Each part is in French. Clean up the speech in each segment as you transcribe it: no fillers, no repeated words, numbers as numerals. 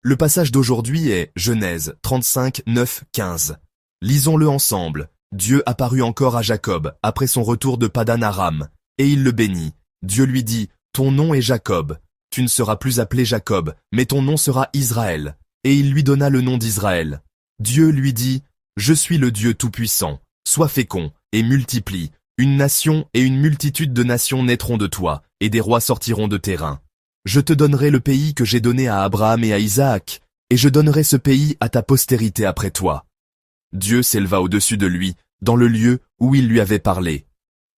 Le passage d'aujourd'hui est Genèse 35, 9, 15. Lisons-le ensemble. Dieu apparut encore à Jacob après son retour de Padan Aram, et il le bénit. Dieu lui dit, « Ton nom est Jacob. Tu ne seras plus appelé Jacob, mais ton nom sera Israël. » Et il lui donna le nom d'Israël. Dieu lui dit, « Je suis le Dieu Tout-Puissant. Sois fécond et multiplie. Une nation et une multitude de nations naîtront de toi, et des rois sortiront de tes reins. Je te donnerai le pays que j'ai donné à Abraham et à Isaac, et je donnerai ce pays à ta postérité après toi. » Dieu s'éleva au-dessus de lui, dans le lieu où il lui avait parlé.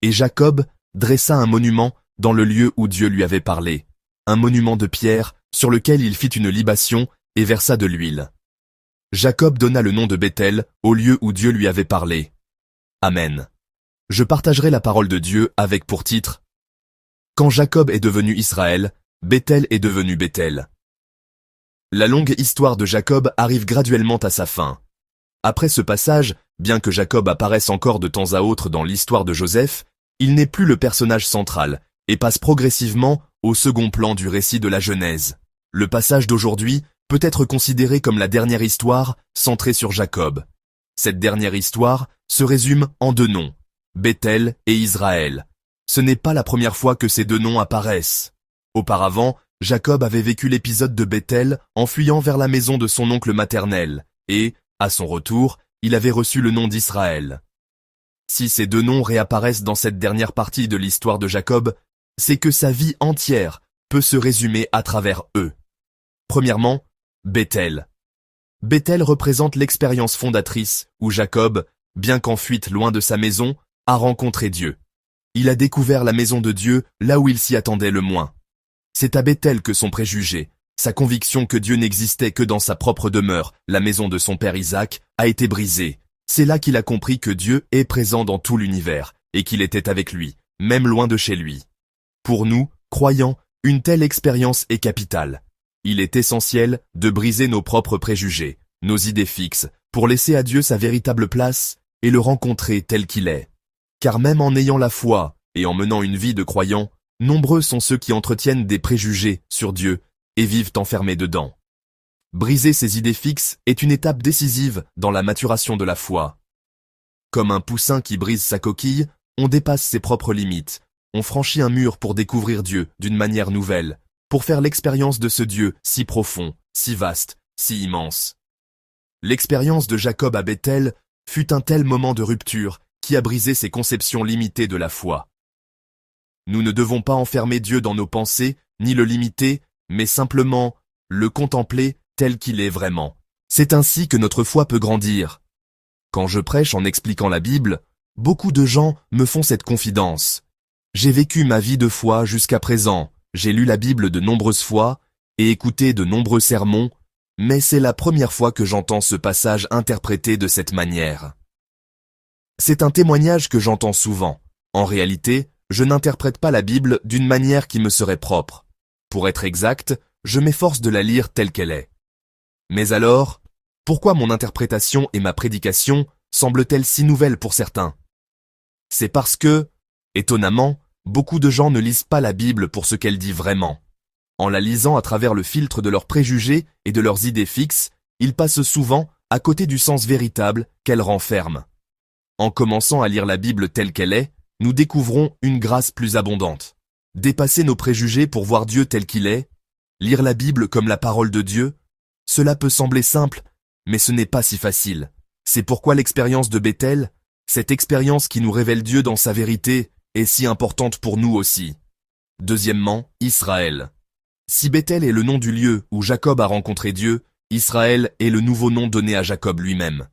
Et Jacob dressa un monument dans le lieu où Dieu lui avait parlé, un monument de pierre sur lequel il fit une libation et versa de l'huile. Jacob donna le nom de Béthel au lieu où Dieu lui avait parlé. Amen. Je partagerai la parole de Dieu avec pour titre « Quand Jacob est devenu Israël, Béthel est devenu Béthel. » La longue histoire de Jacob arrive graduellement à sa fin. Après ce passage, bien que Jacob apparaisse encore de temps à autre dans l'histoire de Joseph, il n'est plus le personnage central et passe progressivement au second plan du récit de la Genèse. Le passage d'aujourd'hui peut être considéré comme la dernière histoire centrée sur Jacob. Cette dernière histoire se résume en deux noms, Béthel et Israël. Ce n'est pas la première fois que ces deux noms apparaissent. Auparavant, Jacob avait vécu l'épisode de Béthel en fuyant vers la maison de son oncle maternel, et, à son retour, il avait reçu le nom d'Israël. Si ces deux noms réapparaissent dans cette dernière partie de l'histoire de Jacob, c'est que sa vie entière peut se résumer à travers eux. Premièrement, Béthel. Béthel représente l'expérience fondatrice où Jacob, bien qu'en fuite loin de sa maison, a rencontré Dieu. Il a découvert la maison de Dieu là où il s'y attendait le moins. C'est à Béthel que son préjugé, sa conviction que Dieu n'existait que dans sa propre demeure, la maison de son père Isaac, a été brisée. C'est là qu'il a compris que Dieu est présent dans tout l'univers, et qu'il était avec lui, même loin de chez lui. Pour nous, croyants, une telle expérience est capitale. Il est essentiel de briser nos propres préjugés, nos idées fixes, pour laisser à Dieu sa véritable place et le rencontrer tel qu'il est. Car même en ayant la foi et en menant une vie de croyant, nombreux sont ceux qui entretiennent des préjugés sur Dieu et vivent enfermés dedans. Briser ces idées fixes est une étape décisive dans la maturation de la foi. Comme un poussin qui brise sa coquille, on dépasse ses propres limites. On franchit un mur pour découvrir Dieu d'une manière nouvelle, pour faire l'expérience de ce Dieu si profond, si vaste, si immense. L'expérience de Jacob à Béthel fut un tel moment de rupture qui a brisé ses conceptions limitées de la foi. Nous ne devons pas enfermer Dieu dans nos pensées, ni le limiter, mais simplement le contempler tel qu'il est vraiment. C'est ainsi que notre foi peut grandir. Quand je prêche en expliquant la Bible, beaucoup de gens me font cette confidence. J'ai vécu ma vie de foi jusqu'à présent, j'ai lu la Bible de nombreuses fois et écouté de nombreux sermons, mais c'est la première fois que j'entends ce passage interprété de cette manière. C'est un témoignage que j'entends souvent. En réalité, je n'interprète pas la Bible d'une manière qui me serait propre. Pour être exact, je m'efforce de la lire telle qu'elle est. Mais alors, pourquoi mon interprétation et ma prédication semblent-elles si nouvelles pour certains? C'est parce que, étonnamment, beaucoup de gens ne lisent pas la Bible pour ce qu'elle dit vraiment. En la lisant à travers le filtre de leurs préjugés et de leurs idées fixes, ils passent souvent à côté du sens véritable qu'elle renferme. En commençant à lire la Bible telle qu'elle est, nous découvrons une grâce plus abondante. Dépasser nos préjugés pour voir Dieu tel qu'il est, lire la Bible comme la parole de Dieu, cela peut sembler simple, mais ce n'est pas si facile. C'est pourquoi l'expérience de Béthel, cette expérience qui nous révèle Dieu dans sa vérité, est si importante pour nous aussi. Deuxièmement, Israël. Si Béthel est le nom du lieu où Jacob a rencontré Dieu, Israël est le nouveau nom donné à Jacob lui-même.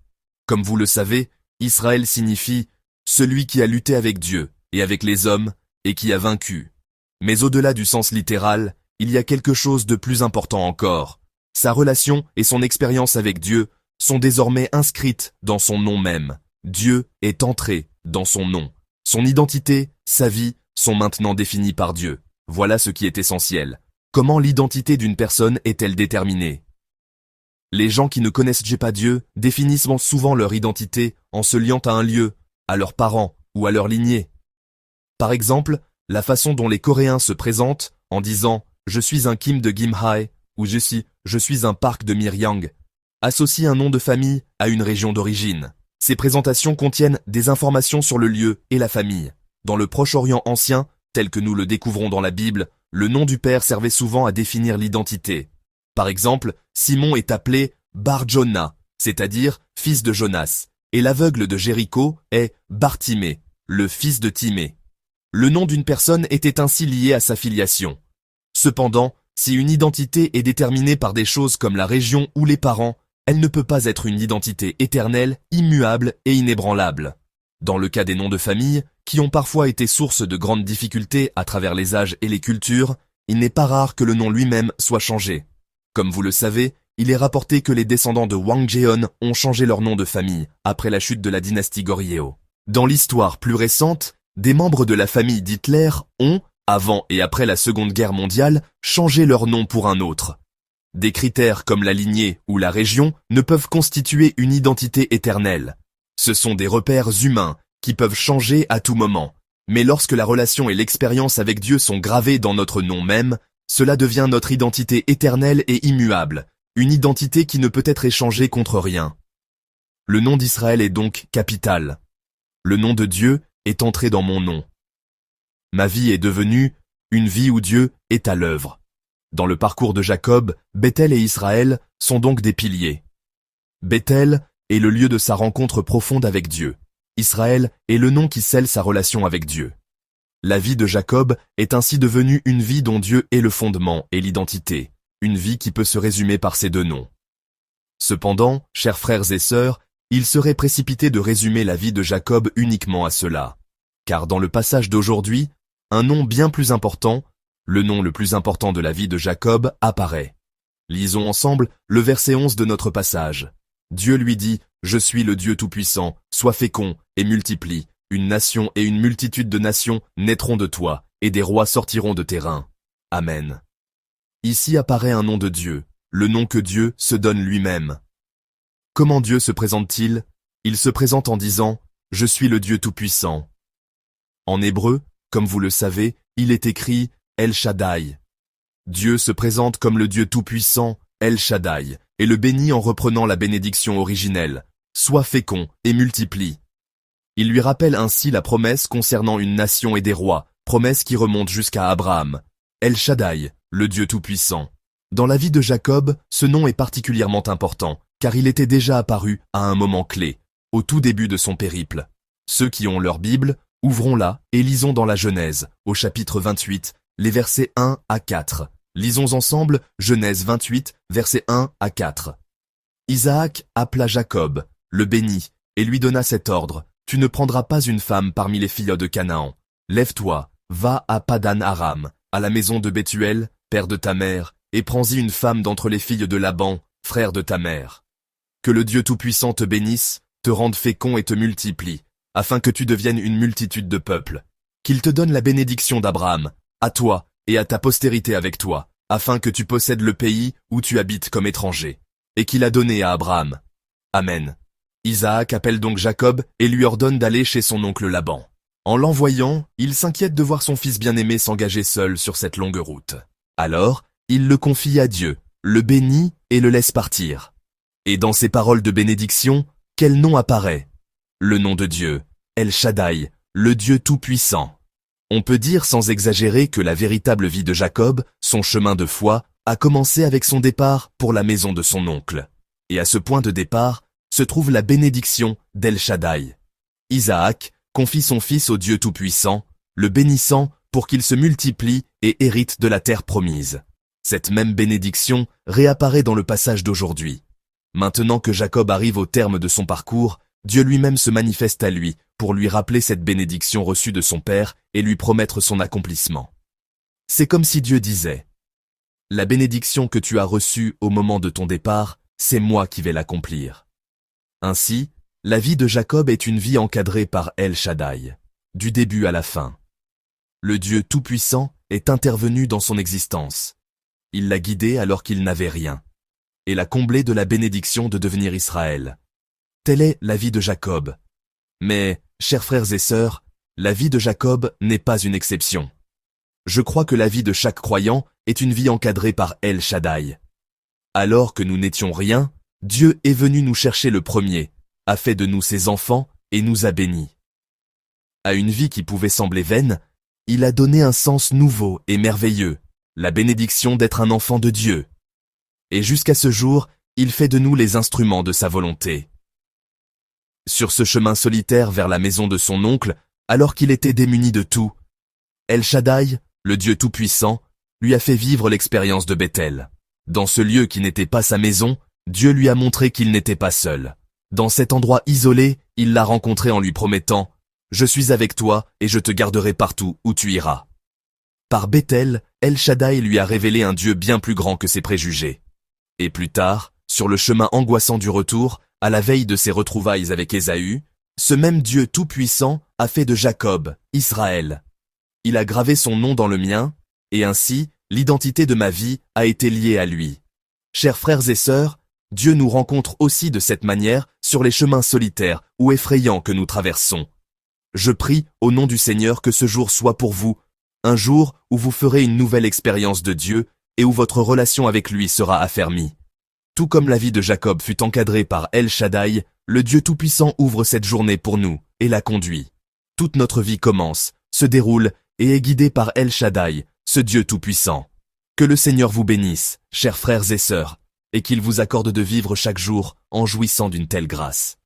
Comme vous le savez, Israël signifie « celui qui a lutté avec Dieu et avec les hommes et qui a vaincu ». Mais au-delà du sens littéral, il y a quelque chose de plus important encore. Sa relation et son expérience avec Dieu sont désormais inscrites dans son nom même. Dieu est entré dans son nom. Son identité, sa vie sont maintenant définies par Dieu. Voilà ce qui est essentiel. Comment l'identité d'une personne est-elle déterminée? Les gens qui ne connaissent pas Dieu définissent souvent leur identité en se liant à un lieu, à leurs parents ou à leur lignée. Par exemple, la façon dont les Coréens se présentent en disant « Je suis un Kim de Gimhae » ou « Je suis je suis un parc de Miryang, associe un nom de famille à une région d'origine. Ces présentations contiennent des informations sur le lieu et la famille. Dans le Proche-Orient ancien, tel que nous le découvrons dans la Bible, le nom du père servait souvent à définir l'identité. Par exemple, Simon est appelé Bar-Jona, c'est-à-dire fils de Jonas, et l'aveugle de Jéricho est Bartimée, le fils de Timée. Le nom d'une personne était ainsi lié à sa filiation. Cependant, si une identité est déterminée par des choses comme la région ou les parents, elle ne peut pas être une identité éternelle, immuable et inébranlable. Dans le cas des noms de famille, qui ont parfois été source de grandes difficultés à travers les âges et les cultures, il n'est pas rare que le nom lui-même soit changé. Comme vous le savez, il est rapporté que les descendants de Wang Jeon ont changé leur nom de famille après la chute de la dynastie Goryeo. Dans l'histoire plus récente, des membres de la famille d'Hitler ont, avant et après la Seconde Guerre mondiale, changé leur nom pour un autre. Des critères comme la lignée ou la région ne peuvent constituer une identité éternelle. Ce sont des repères humains qui peuvent changer à tout moment. Mais lorsque la relation et l'expérience avec Dieu sont gravées dans notre nom même, cela devient notre identité éternelle et immuable, une identité qui ne peut être échangée contre rien. Le nom d'Israël est donc capital. Le nom de Dieu est entré dans mon nom. Ma vie est devenue une vie où Dieu est à l'œuvre. Dans le parcours de Jacob, Bethel et Israël sont donc des piliers. Bethel est le lieu de sa rencontre profonde avec Dieu. Israël est le nom qui scelle sa relation avec Dieu. La vie de Jacob est ainsi devenue une vie dont Dieu est le fondement et l'identité, une vie qui peut se résumer par ces deux noms. Cependant, chers frères et sœurs, il serait précipité de résumer la vie de Jacob uniquement à cela. Car dans le passage d'aujourd'hui, un nom bien plus important, le nom le plus important de la vie de Jacob, apparaît. Lisons ensemble le verset 11 de notre passage. Dieu lui dit, « Je suis le Dieu Tout-Puissant, sois fécond et multiplie. Une nation et une multitude de nations naîtront de toi, et des rois sortiront de tes reins. » Amen. Ici apparaît un nom de Dieu, le nom que Dieu se donne lui-même. Comment Dieu se présente-t-il? Il se présente en disant, « Je suis le Dieu Tout-Puissant. » En hébreu, comme vous le savez, il est écrit El Shaddai. Dieu se présente comme le Dieu Tout-Puissant, El Shaddai, et le bénit en reprenant la bénédiction originelle. Sois fécond et multiplie. Il lui rappelle ainsi la promesse concernant une nation et des rois, promesse qui remonte jusqu'à Abraham. El Shaddai, le Dieu Tout-Puissant. Dans la vie de Jacob, ce nom est particulièrement important, car il était déjà apparu à un moment clé, au tout début de son périple. Ceux qui ont leur Bible, ouvrons-la et lisons dans la Genèse, au chapitre 28, les versets 1 à 4. Lisons ensemble Genèse 28, versets 1 à 4. Isaac appela Jacob, le bénit, et lui donna cet ordre. Tu ne prendras pas une femme parmi les filles de Canaan. Lève-toi, va à Padan Aram, à la maison de Bethuel, père de ta mère, et prends-y une femme d'entre les filles de Laban, frère de ta mère. Que le Dieu Tout-Puissant te bénisse, te rende fécond et te multiplie, afin que tu deviennes une multitude de peuples. Qu'il te donne la bénédiction d'Abraham, à toi et à ta postérité avec toi, afin que tu possèdes le pays où tu habites comme étranger, et qu'il a donné à Abraham. Amen. Isaac appelle donc Jacob et lui ordonne d'aller chez son oncle Laban. En l'envoyant, il s'inquiète de voir son fils bien-aimé s'engager seul sur cette longue route. Alors, il le confie à Dieu, le bénit et le laisse partir. Et dans ces paroles de bénédiction, quel nom apparaît? Le nom de Dieu, El Shaddai, le Dieu Tout-Puissant. On peut dire sans exagérer que la véritable vie de Jacob, son chemin de foi, a commencé avec son départ pour la maison de son oncle. Et à ce point de départ, se trouve la bénédiction d'El Shaddai. Isaac confie son fils au Dieu Tout-Puissant, le bénissant pour qu'il se multiplie et hérite de la terre promise. Cette même bénédiction réapparaît dans le passage d'aujourd'hui. Maintenant que Jacob arrive au terme de son parcours, Dieu lui-même se manifeste à lui pour lui rappeler cette bénédiction reçue de son père et lui promettre son accomplissement. C'est comme si Dieu disait « La bénédiction que tu as reçue au moment de ton départ, c'est moi qui vais l'accomplir. » Ainsi, la vie de Jacob est une vie encadrée par El Shaddai, du début à la fin. Le Dieu Tout-Puissant est intervenu dans son existence. Il l'a guidé alors qu'il n'avait rien, et l'a comblé de la bénédiction de devenir Israël. Telle est la vie de Jacob. Mais, chers frères et sœurs, la vie de Jacob n'est pas une exception. Je crois que la vie de chaque croyant est une vie encadrée par El Shaddai. Alors que nous n'étions rien, Dieu est venu nous chercher le premier, a fait de nous ses enfants et nous a bénis. À une vie qui pouvait sembler vaine, il a donné un sens nouveau et merveilleux, la bénédiction d'être un enfant de Dieu. Et jusqu'à ce jour, il fait de nous les instruments de sa volonté. Sur ce chemin solitaire vers la maison de son oncle, alors qu'il était démuni de tout, El Shaddai, le Dieu tout-puissant, lui a fait vivre l'expérience de Bethel. Dans ce lieu qui n'était pas sa maison, Dieu lui a montré qu'il n'était pas seul. Dans cet endroit isolé, il l'a rencontré en lui promettant « Je suis avec toi et je te garderai partout où tu iras ». Par Bethel, El Shaddai lui a révélé un Dieu bien plus grand que ses préjugés. Et plus tard, sur le chemin angoissant du retour, à la veille de ses retrouvailles avec Ésaü, ce même Dieu tout-puissant a fait de Jacob, Israël. Il a gravé son nom dans le mien, et ainsi, l'identité de ma vie a été liée à lui. Chers frères et sœurs, Dieu nous rencontre aussi de cette manière sur les chemins solitaires ou effrayants que nous traversons. Je prie, au nom du Seigneur, que ce jour soit pour vous, un jour où vous ferez une nouvelle expérience de Dieu et où votre relation avec lui sera affermie. Tout comme la vie de Jacob fut encadrée par El Shaddai, le Dieu Tout-Puissant ouvre cette journée pour nous et la conduit. Toute notre vie commence, se déroule et est guidée par El Shaddai, ce Dieu Tout-Puissant. Que le Seigneur vous bénisse, chers frères et sœurs, et qu'il vous accorde de vivre chaque jour en jouissant d'une telle grâce.